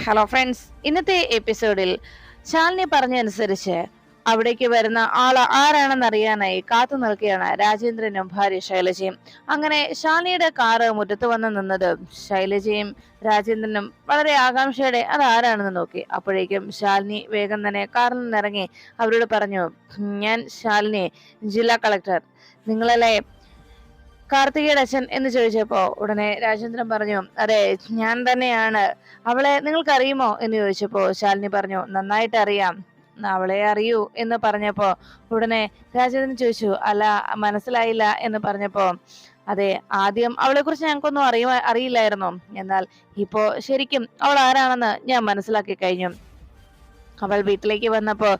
Hello friends, ഇന്നത്തെ എപ്പിസോഡിൽ ശാലിനി പറഞ്ഞനുസരിച്ച് അവിടേക്ക് വരുന്ന ആള് ആരാണെന്ന് അറിയാനായി കാത്തു നിൽക്കുകയാണ് രാജേന്ദ്രനും ഭാര്യ ശൈലജയും. അങ്ങനെ ശാലിനിയുടെ കാറ് മുറ്റത്ത് വന്ന് നിന്നത് ശൈലജയും രാജേന്ദ്രനും വളരെ ആകാംക്ഷയോടെ അത് ആരാണെന്ന് നോക്കി. അപ്പോഴേക്കും ശാലിനി വേഗം തന്നെ കാറിൽ നിന്നിറങ്ങി അവരോട് പറഞ്ഞു, ഞാൻ ശാലിനി, ജില്ലാ കളക്ടർ. നിങ്ങളല്ലേ കാർത്തികയുടെ അച്ഛൻ എന്ന് ചോദിച്ചപ്പോ ഉടനെ രാജേന്ദ്രൻ പറഞ്ഞു, അതെ ഞാൻ തന്നെയാണ്. അവളെ നിങ്ങൾക്ക് അറിയുമോ എന്ന് ചോദിച്ചപ്പോ ശാലിനി പറഞ്ഞു, നന്നായിട്ട് അറിയാം, അവളെ അറിയൂ എന്ന് പറഞ്ഞപ്പോ ഉടനെ രാജേന്ദ്രൻ ചോദിച്ചു, അല്ല മനസ്സിലായില്ല എന്ന് പറഞ്ഞപ്പോ, അതെ ആദ്യം അവളെ കുറിച്ച് ഞങ്ങൾക്കൊന്നും അറിയില്ലായിരുന്നു, എന്നാൽ ഇപ്പോ ശരിക്കും അവൾ ആരാണെന്ന് ഞാൻ മനസ്സിലാക്കി കഴിഞ്ഞു. അവൾ വീട്ടിലേക്ക് വന്നപ്പോ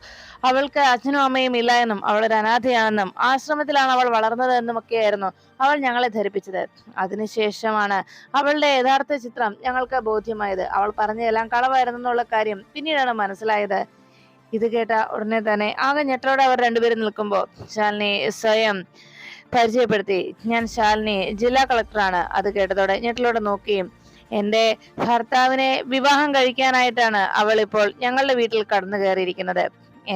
അവൾക്ക് അച്ഛനും അമ്മയും ഇല്ല എന്നും അവൾ ഒരു അനാഥയാണെന്നും ആശ്രമത്തിലാണ് അവൾ വളർന്നത് എന്നും ഒക്കെയായിരുന്നു അവൾ ഞങ്ങളെ ധരിപ്പിച്ചത്. അതിനുശേഷമാണ് അവളുടെ യഥാർത്ഥ ചിത്രം ഞങ്ങൾക്ക് ബോധ്യമായത്. അവൾ പറഞ്ഞതെല്ലാം കളവായിരുന്നു എന്നുള്ള കാര്യം പിന്നീടാണ് മനസ്സിലായത്. ഇത് കേട്ട ഉടനെ തന്നെ ആകെ ഞെട്ടലോടെ അവർ രണ്ടുപേരും നിൽക്കുമ്പോ ശാലിനി സ്വയം പരിചയപ്പെടുത്തി, ഞാൻ ശാലിനി, ജില്ലാ കളക്ടറാണ്. അത് കേട്ടതോടെ ഞെട്ടലോടെ നോക്കുകയും, എന്റെ ഭർത്താവിനെ വിവാഹം കഴിക്കാനായിട്ടാണ് അവൾ ഇപ്പോൾ ഞങ്ങളുടെ വീട്ടിൽ കടന്നു കയറിയിരിക്കുന്നത്.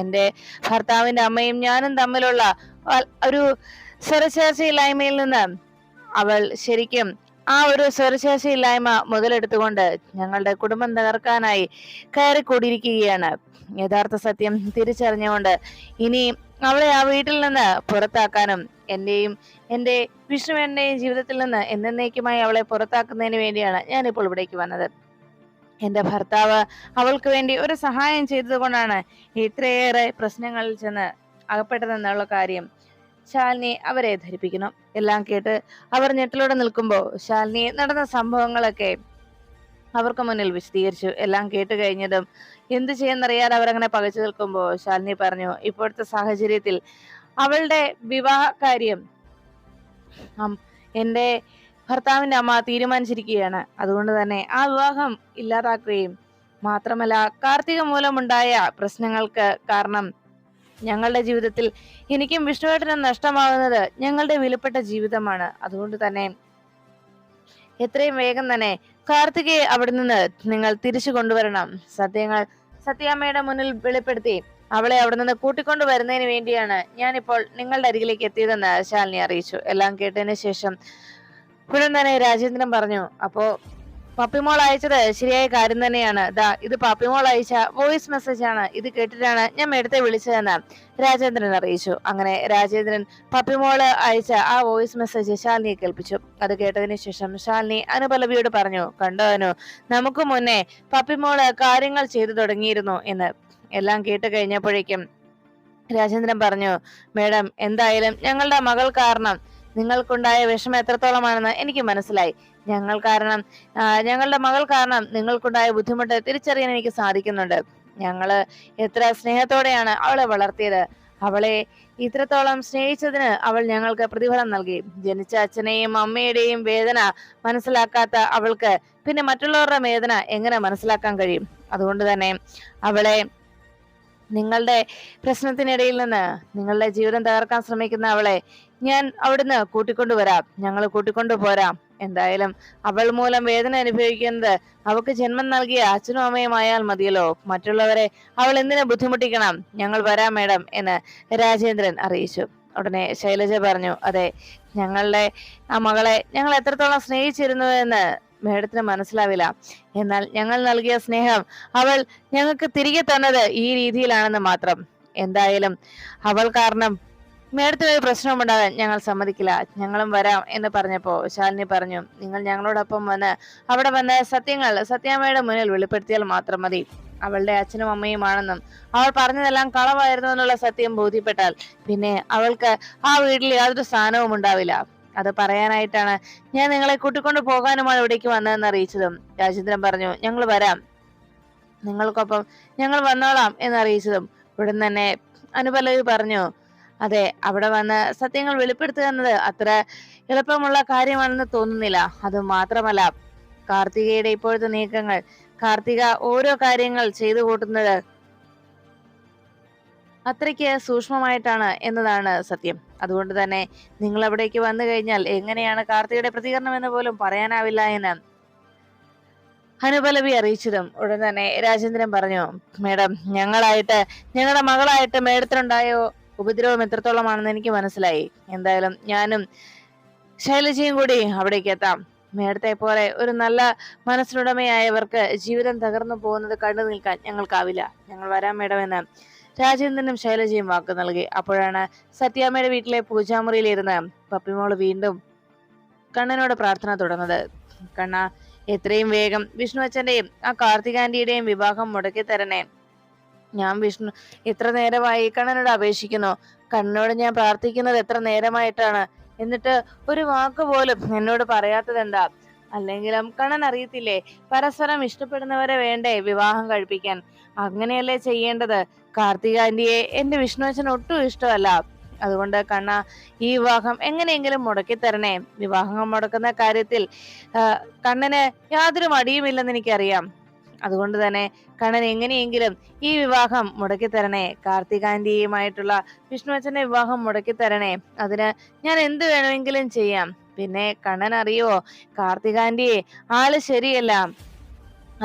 എന്റെ ഭർത്താവിന്റെ അമ്മയും ഞാനും തമ്മിലുള്ള ഒരു സ്വരച്ചേർച്ചയില്ലായ്മയിൽ നിന്ന് അവൾ ശരിക്കും ആ ഒരു സ്വരച്ചേർച്ചയില്ലായ്മ മുതലെടുത്തുകൊണ്ട് ഞങ്ങളുടെ കുടുംബം തകർക്കാനായി കയറിക്കൂടിയിരിക്കുകയാണ്. യഥാർത്ഥ സത്യം തിരിച്ചറിഞ്ഞുകൊണ്ട് ഇനി അവളെ ആ വീട്ടിൽ നിന്ന് പുറത്താക്കാനും എന്റെ വിഷ്ണുവേട്ടന്റെയും ജീവിതത്തിൽ നിന്ന് എന്നേക്കുമായി അവളെ പുറത്താക്കുന്നതിന് വേണ്ടിയാണ് ഞാനിപ്പോൾ ഇവിടേക്ക് വന്നത്. എന്റെ ഭർത്താവ് അവൾക്ക് വേണ്ടി ഒരു സഹായം ചെയ്തത് കൊണ്ടാണ് ഇത്രയേറെ പ്രശ്നങ്ങളിൽ ചെന്ന് അകപ്പെട്ടതെന്നുള്ള കാര്യം ശാലിനി അവരെ ധരിപ്പിക്കുന്നു. എല്ലാം കേട്ട് അവർ ഞെട്ടലോടെ നിൽക്കുമ്പോൾ ശാലിനി നടന്ന സംഭവങ്ങളൊക്കെ അവർക്ക് മുന്നിൽ വിശദീകരിച്ചു. എല്ലാം കേട്ട് കഴിഞ്ഞതും എന്ത് ചെയ്യുന്നറിയാതെ അവരങ്ങനെ പകച്ചു നിൽക്കുമ്പോൾ ശാലിനി പറഞ്ഞു, ഇപ്പോഴത്തെ സാഹചര്യത്തിൽ അവളുടെ വിവാഹ കാര്യം എന്റെ ഭർത്താവിന്റെ അമ്മ തീരുമാനിച്ചിരിക്കുകയാണ്. അതുകൊണ്ട് തന്നെ ആ വിവാഹം ഇല്ലാതാക്കുകയും മാത്രമല്ല, കാർത്തിക മൂലമുണ്ടായ പ്രശ്നങ്ങൾക്ക് കാരണം ഞങ്ങളുടെ ജീവിതത്തിൽ എനിക്കും വിഷ്ണുവേട്ടനും നഷ്ടമാകുന്നത് ഞങ്ങളുടെ വിലപ്പെട്ട ജീവിതമാണ്. അതുകൊണ്ട് തന്നെ എത്രയും വേഗം തന്നെ കാർത്തികയെ അവിടെ നിന്ന് നിങ്ങൾ തിരിച്ചു കൊണ്ടുവരണം. സത്യാമ്മയുടെ മുന്നിൽ വെളിപ്പെടുത്തി അവളെ അവിടെ നിന്ന് കൂട്ടിക്കൊണ്ടു വരുന്നതിന് വേണ്ടിയാണ് ഞാനിപ്പോൾ നിങ്ങളുടെ അരികിലേക്ക് എത്തിയതെന്ന് ശാലിനി അറിയിച്ചു. എല്ലാം കേട്ടതിന് ശേഷം ഉടൻ തന്നെ രാജേന്ദ്രൻ പറഞ്ഞു, അപ്പോ പപ്പിമോൾ അയച്ചത് ശരിയായ കാര്യം തന്നെയാണ്. ഇത് പപ്പിമോൾ അയച്ച വോയിസ് മെസ്സേജ് ആണ്. ഇത് കേട്ടിട്ടാണ് ഞാൻ മേഡത്തെ വിളിച്ചതെന്ന് രാജേന്ദ്രൻ അറിയിച്ചു. അങ്ങനെ രാജേന്ദ്രൻ പപ്പിമോള് അയച്ച ആ വോയിസ് മെസ്സേജ് ശാലിനിയെ കേൾപ്പിച്ചു. അത് കേട്ടതിന് ശേഷം ശാലിനി അനുപല്ലവിയോട് പറഞ്ഞു, കണ്ടോ അനു, നമുക്ക് മുന്നേ പപ്പിമോള് കാര്യങ്ങൾ ചെയ്തു തുടങ്ങിയിരുന്നു എന്ന്. എല്ലാം കേട്ട് കഴിഞ്ഞപ്പോഴേക്കും രാജേന്ദ്രൻ പറഞ്ഞു, മേഡം, എന്തായാലും ഞങ്ങളുടെ മകൾ കാരണം നിങ്ങൾക്കുണ്ടായ വിഷമം എത്രത്തോളമാണെന്ന് എനിക്ക് മനസ്സിലായി. ഞങ്ങളുടെ മകൾ കാരണം നിങ്ങൾക്കുണ്ടായ ബുദ്ധിമുട്ട് തിരിച്ചറിയാൻ എനിക്ക് സാധിക്കുന്നുണ്ട്. ഞങ്ങള് എത്ര സ്നേഹത്തോടെയാണ് അവളെ വളർത്തിയത്. അവളെ ഇത്രത്തോളം സ്നേഹിച്ചതിന് അവൾ ഞങ്ങൾക്ക് പ്രതിഫലം നൽകി. ജനിച്ച അച്ഛനെയും അമ്മയുടെയും വേദന മനസ്സിലാക്കാത്ത അവൾക്ക് പിന്നെ മറ്റുള്ളവരുടെ വേദന എങ്ങനെ മനസ്സിലാക്കാൻ കഴിയും? അതുകൊണ്ട് തന്നെ അവളെ നിങ്ങളുടെ പ്രശ്നത്തിനിടയിൽ നിന്ന് നിങ്ങളുടെ ജീവിതം തകർക്കാൻ ശ്രമിക്കുന്ന അവളെ ഞാൻ അവിടുന്ന് കൂട്ടിക്കൊണ്ടുവരാം, ഞങ്ങൾ കൂട്ടിക്കൊണ്ടു പോരാം. എന്തായാലും അവൾ മൂലം വേദന അനുഭവിക്കുന്നത് അവൾക്ക് ജന്മം നൽകിയ അച്ഛനും അമ്മയും ആയാൽ മതിയല്ലോ. മറ്റുള്ളവരെ അവൾ എന്തിനു ബുദ്ധിമുട്ടിക്കണം? ഞങ്ങൾ വരാം മേഡം എന്ന് രാജേന്ദ്രൻ അറിയിച്ചു. ഉടനെ ശൈലജ പറഞ്ഞു, അതെ, ഞങ്ങളുടെ ആ മകളെ ഞങ്ങൾ എത്രത്തോളം സ്നേഹിച്ചിരുന്നു എന്ന് മേഡത്തിന് മനസ്സിലാവില്ല. എന്നാൽ ഞങ്ങൾ നൽകിയ സ്നേഹം അവൾ ഞങ്ങൾക്ക് തിരികെ തന്നത് ഈ രീതിയിലാണെന്ന് മാത്രം. എന്തായാലും അവൾ കാരണം മേഡത്തിന് ഒരു പ്രശ്നമുണ്ടാകാൻ ഞങ്ങൾ സമ്മതിക്കില്ല, ഞങ്ങളും വരാം എന്ന് പറഞ്ഞപ്പോ ശാലിനി പറഞ്ഞു, നിങ്ങൾ ഞങ്ങളോടൊപ്പം വന്ന് അവിടെ വന്ന് സത്യാമ്മയുടെ മുന്നിൽ വെളിപ്പെടുത്തിയാൽ മാത്രം മതി. അവളുടെ അച്ഛനും അമ്മയുമാണെന്നും അവൾ പറഞ്ഞതെല്ലാം കളവായിരുന്നു എന്നുള്ള സത്യം ബോധ്യപ്പെട്ടാൽ പിന്നെ അവൾക്ക് ആ വീട്ടിൽ യാതൊരു സ്ഥാനവും ഉണ്ടാവില്ല. അത് പറയാനായിട്ടാണ് ഞാൻ നിങ്ങളെ കൂട്ടിക്കൊണ്ട് പോകാനുമാണ് ഇവിടേക്ക് വന്നതെന്ന് അറിയിച്ചതും രാജേന്ദ്രൻ പറഞ്ഞു, ഞങ്ങൾ വരാം, നിങ്ങൾക്കൊപ്പം ഞങ്ങൾ വന്നോളാം എന്നറിയിച്ചതും ഉടൻ തന്നെ അനുപല്ലവി പറഞ്ഞു, അതെ, അവിടെ വന്ന് സത്യങ്ങൾ വെളിപ്പെടുത്തുക എന്നത് അത്ര എളുപ്പമുള്ള കാര്യമാണെന്ന് തോന്നുന്നില്ല. അത് മാത്രമല്ല, കാർത്തികയുടെ ഇപ്പോഴത്തെ നീക്കങ്ങൾ, കാർത്തിക ഓരോ കാര്യങ്ങൾ ചെയ്തു കൂട്ടുന്നത് അത്രയ്ക്ക് സൂക്ഷ്മമായിട്ടാണ് എന്നതാണ് സത്യം. അതുകൊണ്ട് തന്നെ നിങ്ങൾ അവിടേക്ക് വന്നു കഴിഞ്ഞാൽ എങ്ങനെയാണ് കാർത്തികയുടെ പ്രതികരണം എന്ന് പോലും പറയാനാവില്ല എന്ന് അനുപലവി അറിയിച്ചതും ഉടൻ തന്നെ രാജേന്ദ്രൻ പറഞ്ഞു, മേഡം, ഞങ്ങളുടെ മകളായിട്ട് മേഡത്തിനുണ്ടായ ഉപദ്രവം എത്രത്തോളമാണെന്ന് എനിക്ക് മനസ്സിലായി. എന്തായാലും ഞാനും ശൈലജയും കൂടി അവിടേക്ക് എത്താം. മേഡത്തെ പോലെ ഒരു നല്ല മനസ്സിനുടമയായവർക്ക് ജീവിതം തകർന്നു പോകുന്നത് കണ്ടു നിൽക്കാൻ ഞങ്ങൾക്കാവില്ല. ഞങ്ങൾ വരാം മേഡം എന്ന് രാജേന്ദ്രനും ശൈലജയും വാക്ക് നൽകി. അപ്പോഴാണ് സത്യാമ്മയുടെ വീട്ടിലെ പൂജാമുറിയിലിരുന്ന് പപ്പിമോള് വീണ്ടും കണ്ണനോട് പ്രാർത്ഥന തുടർന്നത്. കണ്ണ, എത്രയും വേഗം വിഷ്ണു അച്ഛന്റെയും ആ കാർത്തികാന്റിയുടെയും വിവാഹം മുടക്കി തരണേ. ഞാൻ എത്ര നേരമായി കണ്ണനോട് അപേക്ഷിക്കുന്നു. കണ്ണനോട് ഞാൻ പ്രാർത്ഥിക്കുന്നത് എത്ര നേരമായിട്ടാണ്. എന്നിട്ട് ഒരു വാക്ക് പോലും എന്നോട് പറയാത്തതെന്താ? അല്ലെങ്കിലും കണ്ണൻ അറിയത്തില്ലേ, പരസ്പരം ഇഷ്ടപ്പെടുന്നവരെ വേണ്ടേ വിവാഹം കഴിപ്പിക്കാൻ? അങ്ങനെയല്ലേ ചെയ്യേണ്ടത്? കാർത്തികാന്റിയെ എന്റെ വിഷ്ണുവച്ചൻ ഒട്ടും ഇഷ്ടമല്ല. അതുകൊണ്ട് കണ്ണ, ഈ വിവാഹം എങ്ങനെയെങ്കിലും മുടക്കി തരണേ. വിവാഹം മുടക്കുന്ന കാര്യത്തിൽ കണ്ണന് യാതൊരു മടിയുമില്ലെന്ന് എനിക്കറിയാം. അതുകൊണ്ട് തന്നെ കണ്ണൻ എങ്ങനെയെങ്കിലും ഈ വിവാഹം മുടക്കി തരണേ. കാർത്തികാന്റിയുമായിട്ടുള്ള വിഷ്ണുവച്ചന്റെ വിവാഹം മുടക്കി തരണേ. അതിന് ഞാൻ എന്ത് വേണമെങ്കിലും ചെയ്യാം. പിന്നെ കണ്ണൻ അറിയോ, കാർത്തികാന്റിയെ ആള് ശരിയല്ല.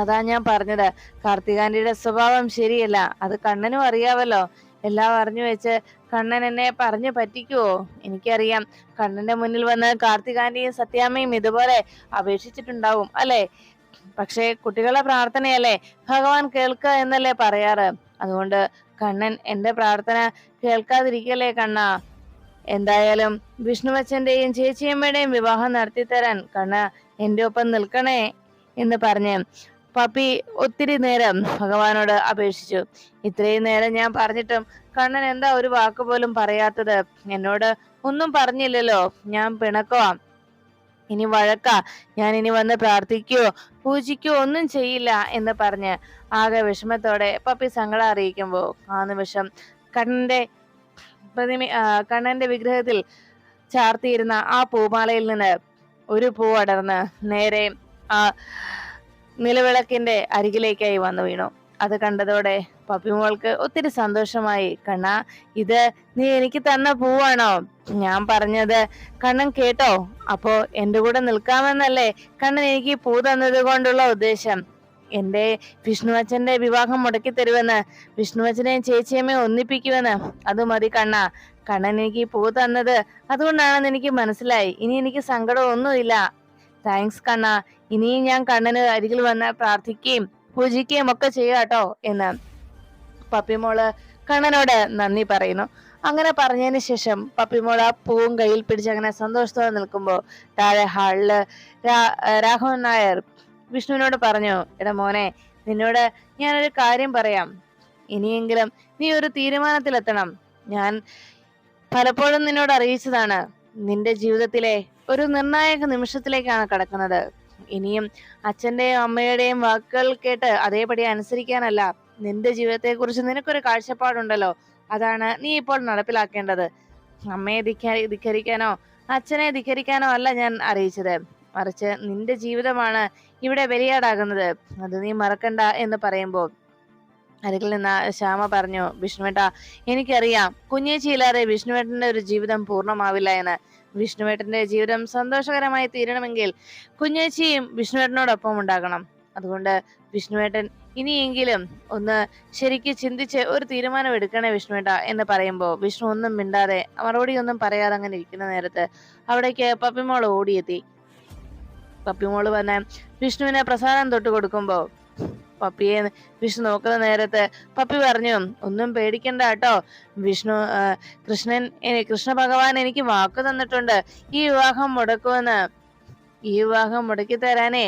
അതാ ഞാൻ പറഞ്ഞത്, കാർത്തികാന്റിയുടെ സ്വഭാവം ശരിയല്ല. അത് കണ്ണനും അറിയാവല്ലോ. എല്ലാം അറിഞ്ഞു വെച്ച് കണ്ണൻ എന്നെ പറഞ്ഞു പറ്റിക്കുവോ? എനിക്കറിയാം, കണ്ണന്റെ മുന്നിൽ വന്ന് കാർത്തികാന്റിയും സത്യാമ്മയും ഇതുപോലെ അപേക്ഷിച്ചിട്ടുണ്ടാവും അല്ലെ? പക്ഷേ കുട്ടികളുടെ പ്രാർത്ഥനയല്ലേ ഭഗവാൻ കേൾക്കുക എന്നല്ലേ പറയാറ്. അതുകൊണ്ട് കണ്ണൻ എന്റെ പ്രാർത്ഥന കേൾക്കാതിരിക്കല്ലേ കണ്ണ. എന്തായാലും വിഷ്ണുവച്ചന്റെയും ചേച്ചിയമ്മയുടെയും വിവാഹം നടത്തിത്തരാൻ കണ്ണ എന്റെ ഒപ്പം നിൽക്കണേ എന്ന് പറഞ്ഞ് പപ്പി ഒത്തിരി നേരം ഭഗവാനോട് അപേക്ഷിച്ചു. ഇത്രയും നേരം ഞാൻ പറഞ്ഞിട്ടും കണ്ണൻ എന്താ ഒരു വാക്ക് പോലും പറയാത്തത്? എന്നോട് ഒന്നും പറഞ്ഞില്ലല്ലോ. ഞാൻ പിണക്കവാ, ഇനി വഴക്കാ, ഞാൻ ഇനി വന്ന് പ്രാർത്ഥിക്കുകയോ പൂജിക്കുകയോ ഒന്നും ചെയ്യില്ല എന്ന് പറഞ്ഞ് ആകെ വിഷമത്തോടെ പപ്പി സങ്കടം അറിയിക്കുമ്പോ ആ നിമിഷം കണ്ണന്റെ വിഗ്രഹത്തിൽ ചാർത്തിയിരുന്ന ആ പൂമാലയിൽ നിന്ന് ഒരു പൂ അടർന്ന് നേരെ ആ നിലവിളക്കിന്റെ അരികിലേക്കായി വന്നു വീണു. അത് കണ്ടതോടെ പപ്പിമോൾക്ക് ഒത്തിരി സന്തോഷമായി. കണ്ണ, ഇത് നീ എനിക്ക് തന്ന പൂവാണോ? ഞാൻ പറഞ്ഞത് കണ്ണൻ കേട്ടോ? അപ്പോ എന്റെ കൂടെ നിൽക്കാമെന്നല്ലേ കണ്ണൻ എനിക്ക് പൂ തന്നത് കൊണ്ടുള്ള ഉദ്ദേശം? എന്റെ വിഷ്ണുവച്ചന്റെ വിവാഹം മുടക്കി തരുമെന്ന്, വിഷ്ണുവച്ചനെയും ചേച്ചിയമ്മയും ഒന്നിപ്പിക്കുമെന്ന്. അത് മതി കണ്ണ. കണ്ണൻ എനിക്ക് പൂ തന്നത് അതുകൊണ്ടാണെന്ന് എനിക്ക് മനസ്സിലായി. ഇനി എനിക്ക് സങ്കടമൊന്നുമില്ല. താങ്ക്സ് കണ്ണ. ഇനിയും ഞാൻ കണ്ണന് അരികിൽ വന്ന് പ്രാർത്ഥിക്കുകയും പൂജിക്കുകയും ഒക്കെ ചെയ്യാട്ടോ എന്ന് പപ്പിമോള് കണ്ണനോട് നന്ദി പറയുന്നു. അങ്ങനെ പറഞ്ഞതിന് ശേഷം പപ്പിമോള് ആ പൂവും കയ്യിൽ പിടിച്ച് അങ്ങനെ സന്തോഷത്തോടെ നിൽക്കുമ്പോ താഴെ ഹാളില് രാഘവൻ നായർ വിഷ്ണുവിനോട് പറഞ്ഞു, എടാ മോനെ, നിന്നോട് ഞാനൊരു കാര്യം പറയാം. ഇനിയെങ്കിലും നീ ഒരു തീരുമാനത്തിലെത്തണം. ഞാൻ പലപ്പോഴും നിന്നോട് അറിയിച്ചതാണ്, നിന്റെ ജീവിതത്തിലെ ഒരു നിർണായക നിമിഷത്തിലേക്കാണ് കടക്കുന്നത്. ഇനിയും അച്ഛന്റെയും അമ്മയുടെയും വാക്കുകൾ കേട്ട് അതേപടി അനുസരിക്കാനല്ല, നിന്റെ ജീവിതത്തെ കുറിച്ച് നിനക്കൊരു കാഴ്ചപ്പാടുണ്ടല്ലോ, അതാണ് നീ ഇപ്പോൾ നടപ്പിലാക്കേണ്ടത്. അമ്മയെ ധിക്കരിക്കാനോ അച്ഛനെ ധിക്കരിക്കാനോ അല്ല ഞാൻ അറിയിച്ചത്, മറിച്ച് നിന്റെ ജീവിതമാണ് ഇവിടെ ബലിയാടാകുന്നത്. അത് നീ മറക്കണ്ട എന്ന് പറയുമ്പോ അരികിൽ നിന്ന് ശ്യാമ പറഞ്ഞു, വിഷ്ണുവേട്ടാ, എനിക്കറിയാം കുഞ്ഞേച്ചിയില്ലാതെ വിഷ്ണുവേട്ടന്റെ ഒരു ജീവിതം പൂർണ്ണമാവില്ല എന്ന്. വിഷ്ണുവേട്ടന്റെ ജീവിതം സന്തോഷകരമായി തീരണമെങ്കിൽ കുഞ്ഞേച്ചിയും വിഷ്ണുവേട്ടനോടൊപ്പം ഉണ്ടാകണം. അതുകൊണ്ട് വിഷ്ണുവേട്ടൻ ഇനിയെങ്കിലും ഒന്ന് ശരിക്ക് ചിന്തിച്ച് ഒരു തീരുമാനം എടുക്കണേ വിഷ്ണുവേട്ട എന്ന് പറയുമ്പോ വിഷ്ണു ഒന്നും മിണ്ടാതെ മറുപടി ഒന്നും പറയാതെ അങ്ങനെ ഇരിക്കുന്ന നേരത്ത് അവിടേക്ക് പപ്പിമോൾ ഓടിയെത്തി. പപ്പിമോള് വന്ന് വിഷ്ണുവിനെ പ്രസാദം തൊട്ട് കൊടുക്കുമ്പോ പപ്പിയെ വിഷ്ണു നോക്കുന്ന നേരത്ത് പപ്പി പറഞ്ഞു, ഒന്നും പേടിക്കണ്ട കേട്ടോ, കൃഷ്ണ ഭഗവാൻ എനിക്ക് വാക്ക് തന്നിട്ടുണ്ട് ഈ വിവാഹം മുടക്കുമെന്ന്. ഈ വിവാഹം മുടക്കി തരാനേ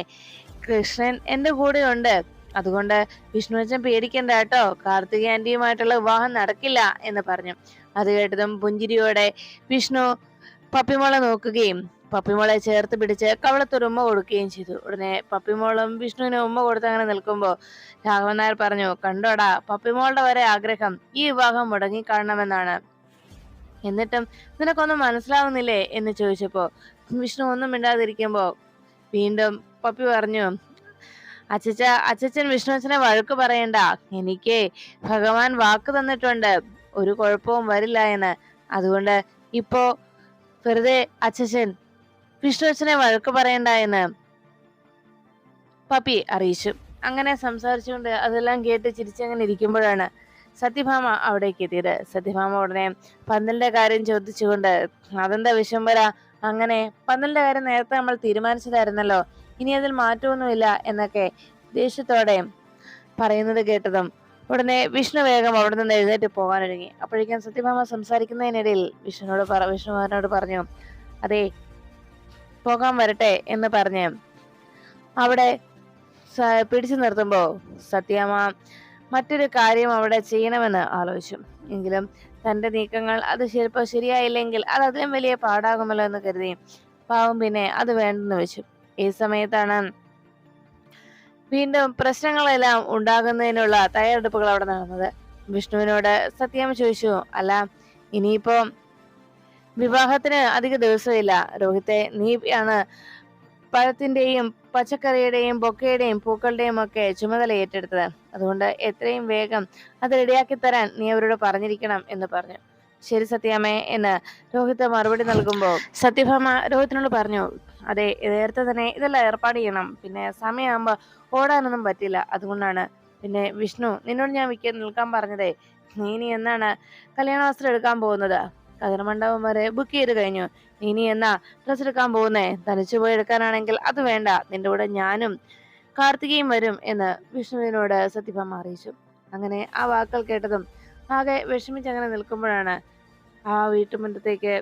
കൃഷ്ണൻ എന്റെ കൂടെ ഉണ്ട്. അതുകൊണ്ട് വിഷ്ണുവച്ചൻ പേടിക്കണ്ട കേട്ടോ, കാർത്തിക ആന്റിയുമായിട്ടുള്ള വിവാഹം നടക്കില്ല എന്ന് പറഞ്ഞു. അത് കേട്ടതും പുഞ്ചിരിയോടെ വിഷ്ണു പപ്പിമോളെ നോക്കുകയും പപ്പിമോളെ ചേർത്ത് പിടിച്ച് കവളത്തൊരു ഉമ്മ കൊടുക്കുകയും ചെയ്തു. ഉടനെ പപ്പിമോളും വിഷ്ണുവിന് ഉമ്മ കൊടുത്ത് അങ്ങനെ നിൽക്കുമ്പോ രാഘവൻ നായർ പറഞ്ഞു, കണ്ടോടാ, പപ്പിമോളുടെ വരെ ആഗ്രഹം ഈ വിവാഹം മുടങ്ങിക്കാണണമെന്നാണ്. എന്നിട്ടും നിനക്കൊന്നും മനസ്സിലാവുന്നില്ലേ എന്ന് ചോദിച്ചപ്പോ വിഷ്ണു ഒന്നും മിണ്ടാതിരിക്കുമ്പോ വീണ്ടും പപ്പി പറഞ്ഞു, അച്ഛൻ വിഷ്ണുവച്ചനെ വഴക്ക് പറയണ്ട. എനിക്ക് ഭഗവാൻ വാക്ക് തന്നിട്ടുണ്ട് ഒരു കുഴപ്പവും വരില്ല എന്ന്. അതുകൊണ്ട് ഇപ്പോ വെറുതെ അച്ഛൻ വിഷ്ണുവച്ചനെ വഴക്ക് പറയണ്ട എന്ന് പപ്പി അറിയിച്ചു. അങ്ങനെ സംസാരിച്ചുകൊണ്ട് അതെല്ലാം കേട്ട് ചിരിച്ചങ്ങനെ ഇരിക്കുമ്പോഴാണ് സത്യഭാമ അവിടേക്ക് എത്തിയത്. സത്യഭാമ ഉടനെ പന്തലിന്റെ കാര്യം ചോദിച്ചുകൊണ്ട്, അതെന്താ വിശ്വംഭര അങ്ങനെ? പന്തലിന്റെ കാര്യം നേരത്തെ നമ്മൾ തീരുമാനിച്ചതായിരുന്നല്ലോ, ഇനി അതിൽ മാറ്റമൊന്നുമില്ല എന്നൊക്കെ ദേഷ്യത്തോടെ പറയുന്നത് കേട്ടതും ഉടനെ വിഷ്ണു വേഗം അവിടെ നിന്ന് എഴുന്നേറ്റ് പോകാനൊരുങ്ങി. അപ്പോഴേക്കും സത്യഭാമ സംസാരിക്കുന്നതിനിടയിൽ വിഷ്ണുവിനോട് പറഞ്ഞു, അതെ പോകാൻ വരട്ടെ എന്ന് പറഞ്ഞ് അവിടെ പിടിച്ചു നിർത്തുമ്പോ സത്യഭാമ മറ്റൊരു കാര്യം അവിടെ ചെയ്യണമെന്ന് ആലോചിച്ചു. എങ്കിലും തന്റെ നീക്കങ്ങൾ അത് ചിലപ്പോൾ ശരിയായില്ലെങ്കിൽ അത് അതിലും വലിയ പാടാകുമല്ലോ എന്ന് കരുതി പാവം പിന്നെ അത് വേണ്ടെന്ന് വെച്ചു. ഈ സമയത്താണ് വീണ്ടും പ്രശ്നങ്ങളെല്ലാം ഉണ്ടാകുന്നതിനുള്ള തയ്യാറെടുപ്പുകൾ അവിടെ നടന്നത്. വിഷ്ണുവിനോട് സത്യാമ്മ ചോദിച്ചു, അല്ല ഇനിയിപ്പോ വിവാഹത്തിന് അധിക ദിവസമില്ല രോഹിത്തെ, നീ ആണ് പഴത്തിന്റെയും പച്ചക്കറിയുടെയും ബൊക്കയുടെയും പൂക്കളുടെയും ഒക്കെ ചുമതല ഏറ്റെടുത്തത്. അതുകൊണ്ട് എത്രയും വേഗം അത് റെഡിയാക്കി തരാൻ നീ അവരോട് പറഞ്ഞിരിക്കണം എന്ന് പറഞ്ഞു. ശരി സത്യാമ്മേ എന്ന് രോഹിത് മറുപടി നൽകുമ്പോൾ സത്യഭാമ രോഹിത്തിനോട് പറഞ്ഞു, അതെ നേരത്തെ തന്നെ ഇതെല്ലാം ഏർപ്പാട് ചെയ്യണം, പിന്നെ സമയമാകുമ്പോ ഓടാനൊന്നും പറ്റില്ല, അതുകൊണ്ടാണ്. പിന്നെ വിഷ്ണു, നിന്നോട് ഞാൻ നിൽക്കാൻ പറഞ്ഞതേ, നീ ഇനി എന്നാണ് കല്യാണ വസ്ത്രം എടുക്കാൻ പോകുന്നത്? കതിർമണ്ഡപം വരെ ബുക്ക് ചെയ്ത് കഴിഞ്ഞു, ഇനി എന്നാ ഡ്രസ് എടുക്കാൻ പോകുന്നേ? തനിച്ചു പോയി എടുക്കാനാണെങ്കിൽ അത് വേണ്ട, നിന്റെ കൂടെ ഞാനും കാർത്തികയും വരും എന്ന് വിഷ്ണുവിനോട് സത്യഭാമ അറിയിച്ചു. അങ്ങനെ ആ വാക്കുകൾ കേട്ടതും ആകെ വിഷമിച്ചങ്ങനെ നിൽക്കുമ്പോഴാണ് ആ വീട്ടുമുറ്റത്തേക്ക്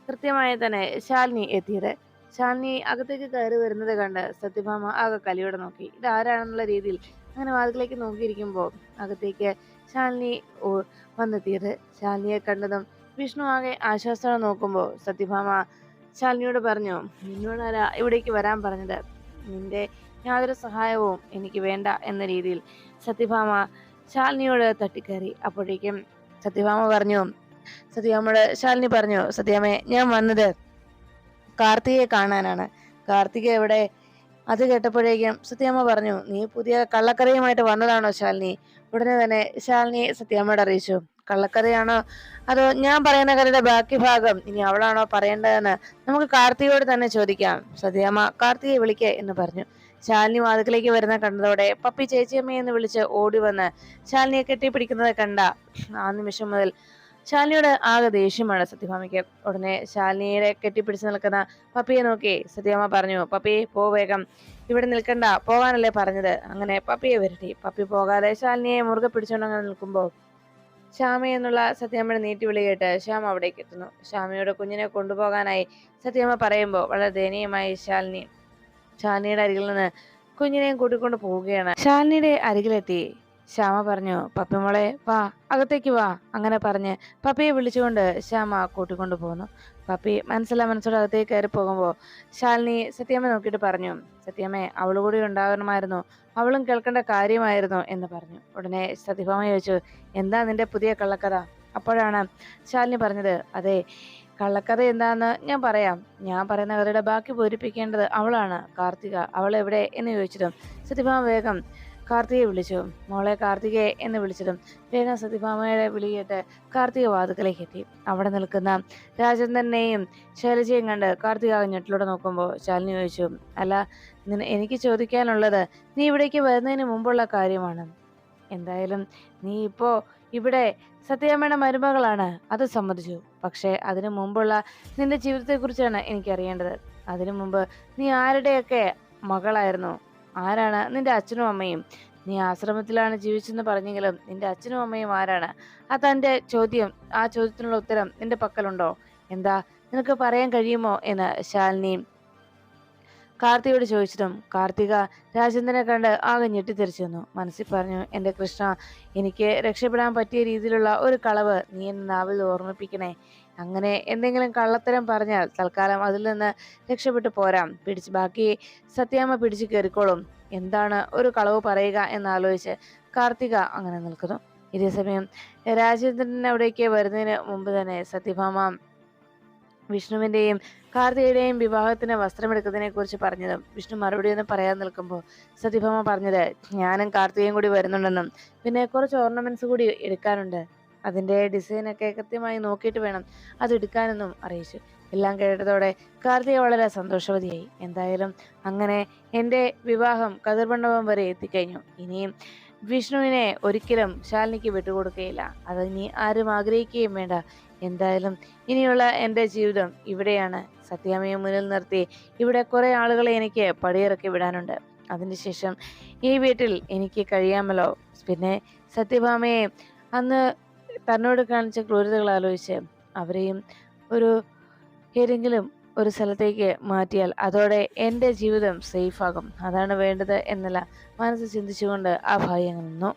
കൃത്യമായി തന്നെ ശാലിനി എത്തിയത്. ശാലിനി അകത്തേക്ക് കയറി വരുന്നത് കണ്ട് സത്യഭാമ ആകെ കലിയോടെ നോക്കി. ഇതാരാണെന്നുള്ള രീതിയിൽ അങ്ങനെ വാതിലേക്ക് നോക്കിയിരിക്കുമ്പോൾ അകത്തേക്ക് ശാലിനി വന്നെത്തിയത്. ശാലിനിയെ കണ്ടതും വിഷ്ണു ആകെ ആശ്വാസത്തോടെ നോക്കുമ്പോൾ സത്യഭാമ ശാലിനിയോട് പറഞ്ഞു, നിന്നോടാരാ ഇവിടേക്ക് വരാൻ പറഞ്ഞത്? നിന്റെ യാതൊരു സഹായവും എനിക്ക് വേണ്ട എന്ന രീതിയിൽ സത്യഭാമ ശാലിനിയോട് തട്ടിക്കയറി. അപ്പോഴേക്കും ശാലിനി പറഞ്ഞു, സത്യാമ്മേ ഞാൻ വന്നത് കാർത്തികയെ കാണാനാണ്. കാർത്തിക എവിടെ? അത് കേട്ടപ്പോഴേക്കും സത്യാമ്മ പറഞ്ഞു, നീ പുതിയ കള്ളക്കറിയുമായിട്ട് വന്നതാണോ ശാലിനി? ഉടനെ തന്നെ ശാലിനി സത്യാമ്മയോട് അറിയിച്ചു, കള്ളക്കറിയാണോ അതോ ഞാൻ പറയുന്ന കഥയുടെ ബാക്കി ഭാഗം ഇനി അവളാണോ പറയേണ്ടതെന്ന് നമുക്ക് കാർത്തികയോട് തന്നെ ചോദിക്കാം. സത്യാമ്മ കാർത്തികയെ വിളിക്കേ എന്ന് പറഞ്ഞു. ശാലിനി വാതിക്കലേക്ക് വരുന്ന കണ്ടതോടെ പപ്പി ചേച്ചിയമ്മയെന്ന് വിളിച്ച് ഓടി വന്ന് ശാലിനിയെ കെട്ടിപ്പിടിക്കുന്നത് കണ്ട ആ നിമിഷം മുതൽ ശാലിനിയോട് ആകെ ദേഷ്യമാണ് സത്യഭാമയ്ക്ക്. ഉടനെ ശാലിനിയെ കെട്ടിപ്പിടിച്ച് നിൽക്കുന്ന പപ്പിയെ നോക്കി സത്യഭാമ പറഞ്ഞു, പപ്പി പോ വേഗം, ഇവിടെ നിൽക്കണ്ട, പോകാനല്ലേ പറഞ്ഞത്. അങ്ങനെ പപ്പിയെ വരട്ടി. പപ്പി പോകാതെ ശാലിനിയെ മുറുകെ പിടിച്ചുകൊണ്ടങ്ങനെ നിൽക്കുമ്പോൾ ശ്യാമ എന്നുള്ള സത്യാമ്മയുടെ നീട്ടി വിളി കേട്ട് ശ്യാമ അവിടേക്ക് എത്തുന്നു. ശ്യാമയുടെ കുഞ്ഞിനെ കൊണ്ടുപോകാനായി സത്യാമ്മ പറയുമ്പോൾ വളരെ ദയനീയമായി ശാലിനിയുടെ അരികിൽ നിന്ന് കുഞ്ഞിനെയും കൂട്ടിക്കൊണ്ട് പോവുകയാണ്. ശാലിനിയുടെ അരികിലെത്തി ശ്യാമ പറഞ്ഞു, പപ്പി മോളെ വാ, അകത്തേക്ക് വാ. അങ്ങനെ പറഞ്ഞ് പപ്പിയെ വിളിച്ചുകൊണ്ട് ശ്യാമ കൂട്ടിക്കൊണ്ടു പോകുന്നു. പപ്പി മനസ്സോടെ അകത്തേക്ക് കയറി പോകുമ്പോൾ ശാലിനി സത്യാമ്മ നോക്കിയിട്ട് പറഞ്ഞു, സത്യാമ്മേ അവള് കൂടി ഉണ്ടാകണമായിരുന്നു, അവളും കേൾക്കേണ്ട കാര്യമായിരുന്നു എന്ന് പറഞ്ഞു. ഉടനെ സത്യഭാമ ചോദിച്ചു, എന്താ നിന്റെ പുതിയ കള്ളക്കഥ? അപ്പോഴാണ് ശാലിനി പറഞ്ഞത്, അതെ കള്ളക്കഥ എന്താന്ന് ഞാൻ പറയാം. ഞാൻ പറയുന്ന കഥയുടെ ബാക്കി പൂരിപ്പിക്കേണ്ടത് അവളാണ്, കാർത്തിക. അവൾ എവിടെ എന്ന് ചോദിച്ചതും സത്യഭാമ വേഗം കാർത്തികയെ വിളിച്ചു. മോളെ കാർത്തികയെ എന്ന് വിളിച്ചതും വേഗം സത്യഭാമയുടെ വിളി കേട്ട് കാർത്തിക വാതുക്കലേക്ക് എത്തി. അവിടെ നിൽക്കുന്ന രാജേന്ദ്രനെയും ശൈലജയും കണ്ട് കാർത്തിക ഞെട്ടിലൂടെ നോക്കുമ്പോൾ ശാലിനി ചോദിച്ചു, അല്ല എനിക്ക് ചോദിക്കാനുള്ളത് നീ ഇവിടേക്ക് വരുന്നതിന് മുമ്പുള്ള കാര്യമാണ്. എന്തായാലും നീ ഇപ്പോ ഇവിടെ സത്യഭാമയുടെ മരുമകളാണ്, അത് സമ്മതിച്ചു. പക്ഷെ അതിനു മുമ്പുള്ള നിന്റെ ജീവിതത്തെക്കുറിച്ചാണ് എനിക്ക് അറിയേണ്ടത്. അതിനു മുമ്പ് നീ ആരുടെയൊക്കെ മകളായിരുന്നു? ആരാണ് നിന്റെ അച്ഛനും അമ്മയും? നീ ആശ്രമത്തിലാണ് ജീവിച്ചെന്ന് പറഞ്ഞെങ്കിലും നിന്റെ അച്ഛനും അമ്മയും ആരാണ്? അതെന്റെ ചോദ്യം. ആ ചോദ്യത്തിനുള്ള ഉത്തരം നിന്റെ പക്കലുണ്ടോ? എന്താ നിനക്ക് പറയാൻ കഴിയുമോ എന്ന് ശാലിനി കാർത്തികയോട് ചോദിച്ചതും കാർത്തിക രാജേന്ദ്രനെ കണ്ട് ആകെ ഞെട്ടിത്തെറിച്ചു വന്നു. മനസ്സിൽ പറഞ്ഞു, എന്റെ കൃഷ്ണ, എനിക്ക് രക്ഷപ്പെടാൻ പറ്റിയ രീതിയിലുള്ള ഒരു കളവ് നീ എന്നെ നാവിൽ ഓർമ്മിപ്പിക്കണേ. അങ്ങനെ എന്തെങ്കിലും കള്ളത്തരം പറഞ്ഞാൽ തൽക്കാലം അതിൽ നിന്ന് രക്ഷപ്പെട്ടു പോരാം. ബാക്കി സത്യാമ്മ പിടിച്ചു കയറിക്കോളും. എന്താണ് ഒരു കളവ് പറയുക എന്നാലോചിച്ച് കാർത്തിക അങ്ങനെ നിൽക്കുന്നു. ഇതേസമയം രാജേന്ദ്രൻ അവിടേക്ക് വരുന്നതിന് മുമ്പ് തന്നെ സത്യഭാമ വിഷ്ണുവിന്റെയും കാർത്തികയുടെയും വിവാഹത്തിന് വസ്ത്രമെടുക്കുന്നതിനെ കുറിച്ച് പറഞ്ഞതും വിഷ്ണു മറുപടി ഒന്നും പറയാൻ നിൽക്കുമ്പോൾ സത്യഭാമ പറഞ്ഞത്, ഞാനും കാർത്തികയും കൂടി വരുന്നുണ്ടെന്നും പിന്നെ കുറച്ച് ഓർണമെന്റ്സ് കൂടി എടുക്കാനുണ്ട്, അതിന്റെ ഡിസൈനൊക്കെ കൃത്യമായി നോക്കിയിട്ട് വേണം അത് എടുക്കാനെന്നും അറിയിച്ചു. എല്ലാം കേട്ടതോടെ കാർത്തിക വളരെ സന്തോഷവതിയായി. എന്തായാലും അങ്ങനെ എൻ്റെ വിവാഹം കതിർമണ്ഡപം വരെ എത്തിക്കഴിഞ്ഞു. ഇനിയും വിഷ്ണുവിനെ ഒരിക്കലും ശാലിനിക്ക് വിട്ടുകൊടുക്കുകയില്ല. അത് ഇനി ആരും ആഗ്രഹിക്കുകയും വേണ്ട. എന്തായാലും ഇനിയുള്ള എൻ്റെ ജീവിതം ഇവിടെയാണ്. സത്യാമ്മയെ മുന്നിൽ നിർത്തി ഇവിടെ കുറെ ആളുകളെ എനിക്ക് പടിയിറക്കി വിടാനുണ്ട്. അതിനുശേഷം ഈ വീട്ടിൽ എനിക്ക് കഴിയാമല്ലോ. പിന്നെ സത്യഭാമയെ അന്ന് തന്നോട് കാണിച്ച ക്രൂരതകൾ ആലോചിച്ച് അവരെയും ഒരു ഏതെങ്കിലും ഒരു സ്ഥലത്തേക്ക് മാറ്റിയാൽ അതോടെ എൻ്റെ ജീവിതം സേഫ് ആകും. അതാണ് വേണ്ടത് എന്നല്ല മനസ്സ് ചിന്തിച്ചുകൊണ്ട് ആ ഭായി അങ്ങ് നിന്നു.